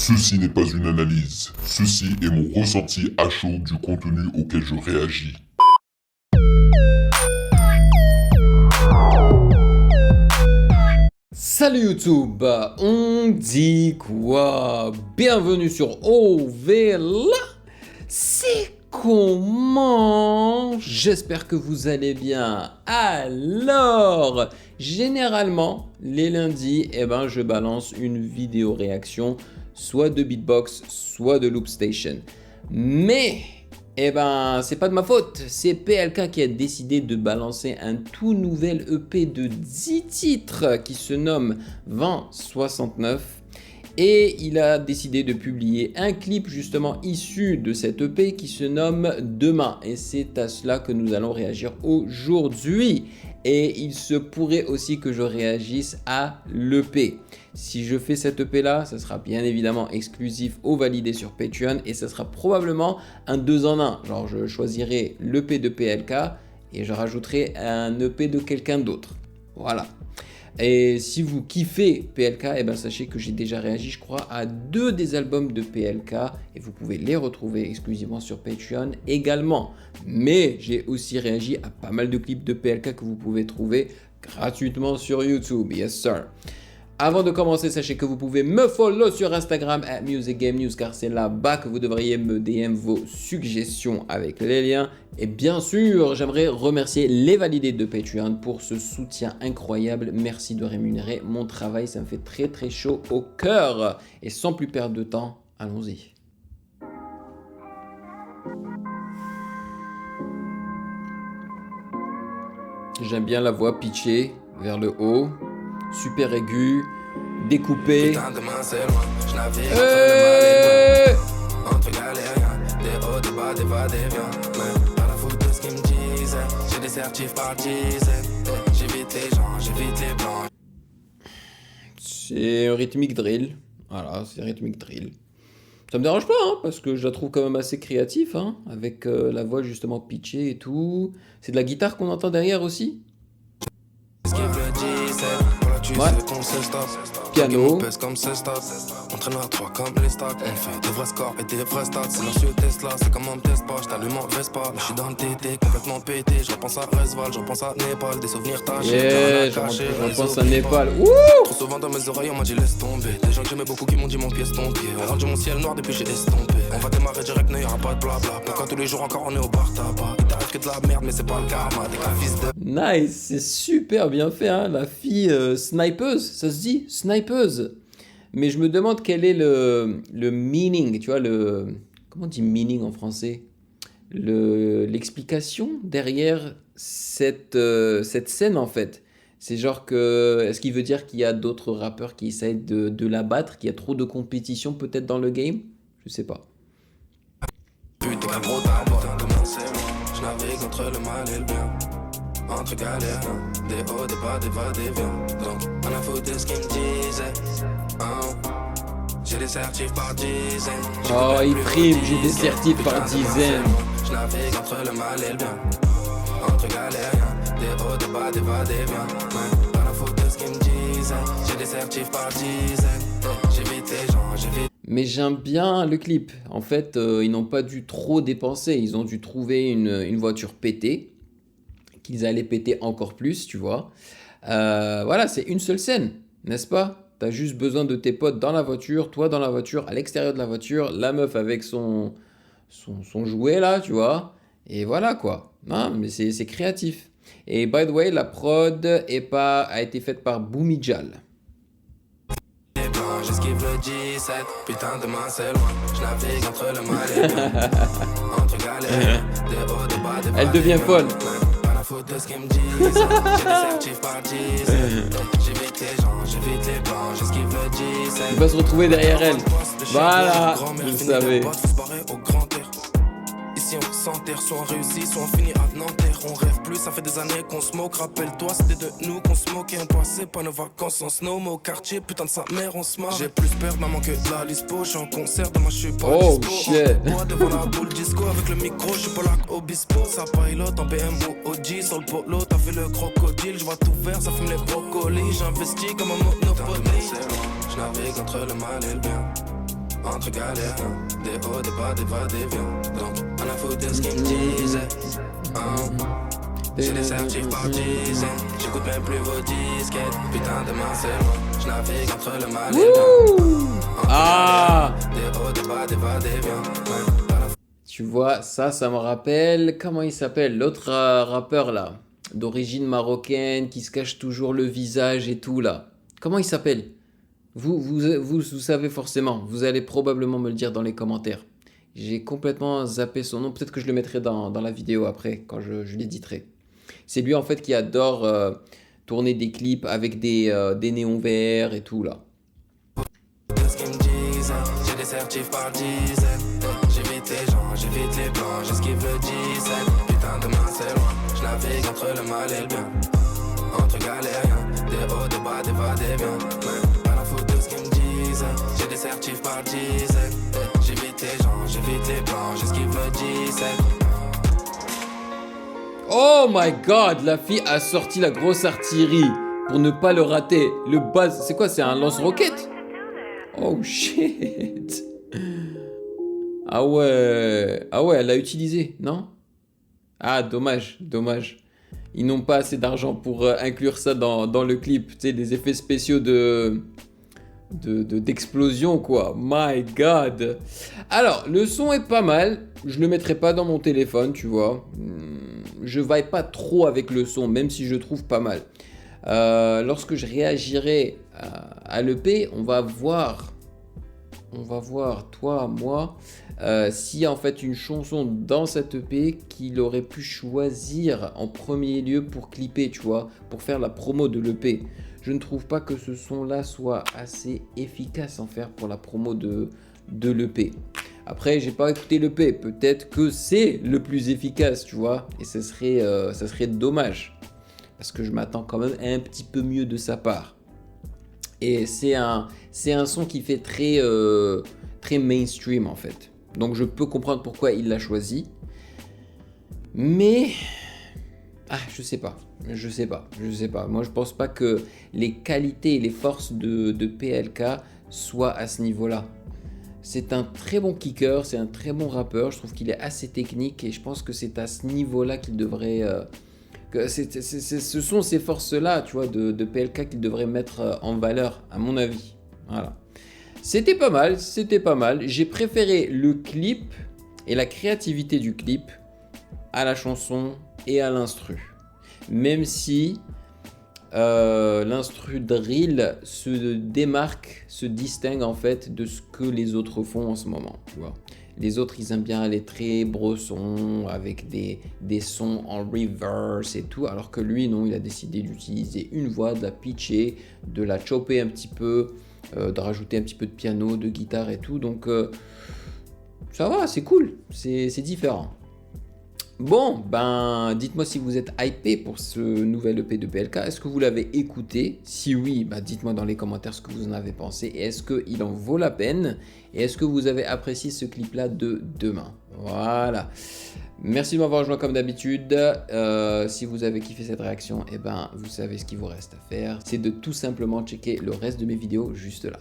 Ceci n'est pas une analyse, ceci est mon ressenti à chaud du contenu auquel je réagis. Salut YouTube, on dit quoi? Bienvenue sur OVLA. C'est comment? J'espère que vous allez bien. Alors, généralement, les lundis, je balance une vidéo réaction, soit de Beatbox, soit de Loopstation. Mais, c'est pas de ma faute. C'est PLK qui a décidé de balancer un tout nouvel EP de 10 titres qui se nomme 2069. Et il a décidé de publier un clip justement issu de cet EP qui se nomme Demain. Et c'est à cela que nous allons réagir aujourd'hui. Et il se pourrait aussi que je réagisse à l'EP. Si je fais cet EP là, ça sera bien évidemment exclusif au validé sur Patreon. Et ça sera probablement un 2 en 1. Genre je choisirai l'EP de PLK et je rajouterai un EP de quelqu'un d'autre. Voilà. Et si vous kiffez PLK, sachez que j'ai déjà réagi, je crois, à 2 des albums de PLK et vous pouvez les retrouver exclusivement sur Patreon également. Mais j'ai aussi réagi à pas mal de clips de PLK que vous pouvez trouver gratuitement sur YouTube. Yes sir. Avant de commencer, sachez que vous pouvez me follow sur Instagram @musicgamenews car c'est là-bas que vous devriez me DM vos suggestions avec les liens. Et bien sûr, j'aimerais remercier les validés de Patreon pour ce soutien incroyable. Merci de rémunérer mon travail, ça me fait très très chaud au cœur. Et sans plus perdre de temps, allons-y. J'aime bien la voix pitchée vers le haut. Super aigu, découpé. Putain, demain c'est loin, je navigue entre le mal et le bien. Entre galériens, des hauts, des bas, des va-et-vient. Mais pas la faute de ce qu'ils me disaient. J'ai des certifs par dizaines. J'évite les gens, j'évite les blancs. C'est un rythmique drill. Voilà, c'est un rythmique drill. Ça me dérange pas, parce que je la trouve quand même assez créatif, avec la voix justement pitchée et tout. C'est de la guitare qu'on entend derrière aussi. Ouais. Piano. Comme ce stop. Entraîneur 3 comme les stocks. On fait des vrais scores et des vrais stats. Silencieux Tesla, c'est comme un test pas. J't'allume en Vespa. Mais j'suis dans le TT, complètement pété. Je repense à Resval, je repense à Népal. Des souvenirs tachés. Yeah, je repense à Népal. Trop souvent dans mes oreilles, on m'a dit laisse tomber. Des gens que j'aimais beaucoup qui m'ont dit mon pied est ton pied. On rendu mon ciel noir depuis j'ai estompé. On va démarrer direct, n'y aura pas de blabla. Pourquoi tous les jours encore on est au bar tabac? Il t'arrive que de la merde, mais c'est pas le karma. T'es qu'un fils de. Nice, c'est super bien fait, la fille snipeuse, ça se dit snipeuse. Mais je me demande quel est le meaning, tu vois, comment on dit meaning en français? L'explication derrière cette scène en fait. C'est genre que, est-ce qu'il veut dire qu'il y a d'autres rappeurs qui essayent de la battre, qu'il y a trop de compétition peut-être dans le game? Je sais pas. Putain, gros tarbois, demain c'est loin. Je navigue entre le mal et le bien. Entre galères, des hauts, des bas, des va-et-vient. Donc, on a foutu de ce qu'ils me disaient. J'ai des certifs par dizaines. Oh, il prime, j'ai des certifs par dizaines. Je navigue entre le mal et le bien. Entre galères, des hauts, des bas, des va-et-vient. On a foutu de ce qu'ils me disaient. J'ai des certifs par dizaines. J'évite les gens, j'évite. Mais j'aime bien le clip. En fait, ils n'ont pas dû trop dépenser. Ils ont dû trouver une voiture pétée, qu'ils allaient péter encore plus, tu vois. Voilà, c'est une seule scène, n'est-ce pas? T'as juste besoin de tes potes dans la voiture, toi dans la voiture, à l'extérieur de la voiture, la meuf avec son jouet là, tu vois. Et voilà quoi. Non, mais c'est créatif. Et by the way, la prod a été faite par Boumijal. J'esquive le 17, putain demain c'est loin. Je navigue entre le mal et le bien. Entre galères, des hauts, des bas, des Elle devient folle. Pas la faute de ce qu'ils me disent. J'ai des certifs par dizaines. J'évite les gens, j'évite les blancs. J'esquive le 17. Il va se retrouver derrière elle. Voilà, je le savais. Ici on s'enterre, soit on réussit, soit on finit à Nanterre. On rêve plus, ça fait des années qu'on se moque. Rappelle-toi, c'était de nous qu'on se moquait. On passait pas nos vacances en snow, mais au quartier, putain de sa mère, on se marre. J'ai plus peur de maman que de la lispo. J'suis en concert, demain j'suis pas oh, dispo. shit. Moi devant la boule disco, avec le micro, j'suis pas là qu'Obispo. Ça pilote en BM ou OG, sur le polo, t'as vu le crocodile. J'vois tout vert, ça fume les brocolis. J'investis comme un monopoly. J'navigue entre le mal et le bien. entre galères, des hauts, des bas, des va-et-vient. Donc, on a foutu de ce qu'ils me disaient. J'ai des certifs par dizaines, j'écoute même plus vos disquettes. Putain, demain c'est moi, je navigue entre le mal et le bien. Ah, Des hauts, des bas, des va-et-vient. tu vois, ça me rappelle, comment il s'appelle, l'autre rappeur là, d'origine marocaine, qui se cache toujours le visage et tout là. Comment il s'appelle? Vous savez forcément, vous allez probablement me le dire dans les commentaires. J'ai complètement zappé son nom, peut-être que je le mettrai dans la vidéo après, quand je l'éditerai. C'est lui en fait qui adore tourner des clips avec des néons verts et tout là. Ce qu'ils me disent, j'ai des certifs par dizaines. J'évite les gens, j'évite les plans, j'esquive le 17. Putain, demain c'est loin, je navigue entre le mal et le bien. Entre galériens, des hauts, des bas, des va-et-vient. Pas la faute de ce qu'ils me disent, j'ai des certifs par dizaines. J'évite les gens, j'évite les plans, j'esquive le 17. Oh my god, la fille a sorti la grosse artillerie pour ne pas le rater. Le buzz, c'est quoi? C'est un lance-roquette? Oh shit. Ah ouais, elle l'a utilisé, non? Ah, dommage. Ils n'ont pas assez d'argent pour inclure ça dans le clip. Tu sais, des effets spéciaux d'explosion, quoi. My god. Alors, le son est pas mal. Je le mettrai pas dans mon téléphone, tu vois. Je vibe pas trop avec le son, même si je le trouve pas mal. Lorsque je réagirai à l'EP, on va voir, toi, moi, s'il y a en fait une chanson dans cette EP qu'il aurait pu choisir en premier lieu pour clipper, tu vois, pour faire la promo de l'EP. Je ne trouve pas que ce son-là soit assez efficace en faire pour la promo de l'EP. Après, j'ai pas écouté l'EP, peut-être que c'est le plus efficace, tu vois, et ça serait dommage, parce que je m'attends quand même un petit peu mieux de sa part. Et c'est un son qui fait très mainstream en fait. Donc je peux comprendre pourquoi il l'a choisi. Mais je sais pas. Moi je pense pas que les qualités et les forces de PLK soient à ce niveau-là. C'est un très bon kicker, c'est un très bon rappeur. Je trouve qu'il est assez technique et je pense que c'est à ce niveau-là qu'il devrait. Ce sont ces forces-là, tu vois, de PLK qu'il devrait mettre en valeur, à mon avis. Voilà. C'était pas mal. J'ai préféré le clip et la créativité du clip à la chanson et à l'instru. Même si l'instru drill se démarque, se distingue en fait de ce que les autres font en ce moment, tu vois. Les autres, ils aiment bien aller très brosson, avec des sons en reverse et tout, alors que lui, non, il a décidé d'utiliser une voix, de la pitcher, de la chopper un petit peu, de rajouter un petit peu de piano, de guitare et tout, donc ça va, c'est cool, c'est différent. Bon, dites-moi si vous êtes hypé pour ce nouvel EP de PLK. Est-ce que vous l'avez écouté? Si oui, dites-moi dans les commentaires ce que vous en avez pensé. Et est-ce qu'il en vaut la peine? Et est-ce que vous avez apprécié ce clip-là de demain? Voilà. Merci de m'avoir rejoint comme d'habitude. Si vous avez kiffé cette réaction, vous savez ce qu'il vous reste à faire. C'est de tout simplement checker le reste de mes vidéos juste là.